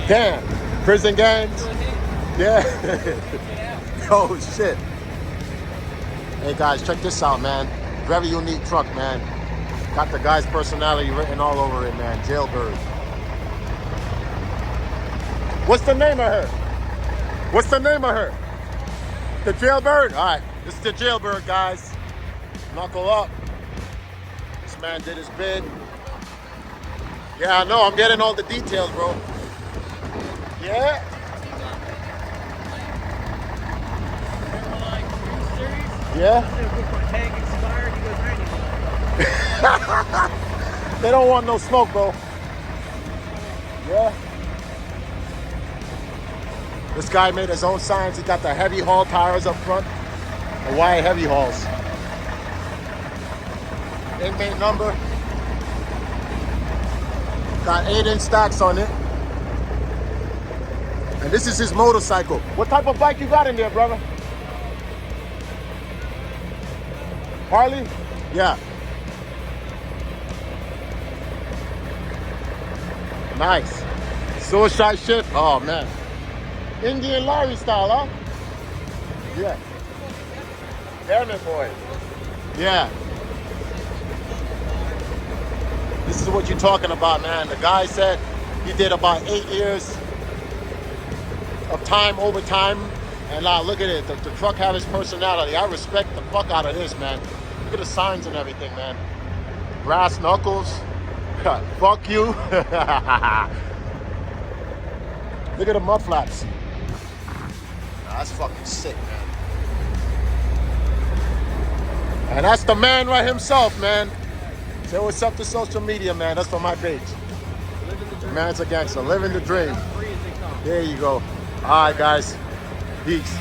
Damn. Prison gangs? Yeah. Oh, shit. Hey, guys, check this out, man. Very unique truck, man. Got the guy's personality written all over it, man. Jailbird. What's the name of her? What's the name of her? The Jailbird? All right, this is the Jailbird, guys. Knuckle up. This man did his bid. Yeah, I know. I'm getting all the details, bro. Yeah? Yeah? They don't want no smoke, bro. Yeah? This guy made his own signs. He got the heavy haul tires up front. The wide heavy hauls. Inmate number. Got 8-inch stacks on it. And this is his motorcycle. What type of bike you got in there, brother? Harley? Yeah. Nice. Suicide shit? Oh, man. Indian lorry style, huh? Yeah. Damn it, boy. Yeah. This is what you're talking about, man. The guy said he did about 8 years of time overtime. And now look at it. The truck had his personality. I respect the fuck out of this, man. Look at the signs and everything, man. Brass knuckles. Fuck you. Look at the mud flaps. That's fucking sick, man. And that's the man right himself, man. Say what's up to social media, man. That's for my page. Man's a gangster. Living the dream. There you go. All right, guys. Peace.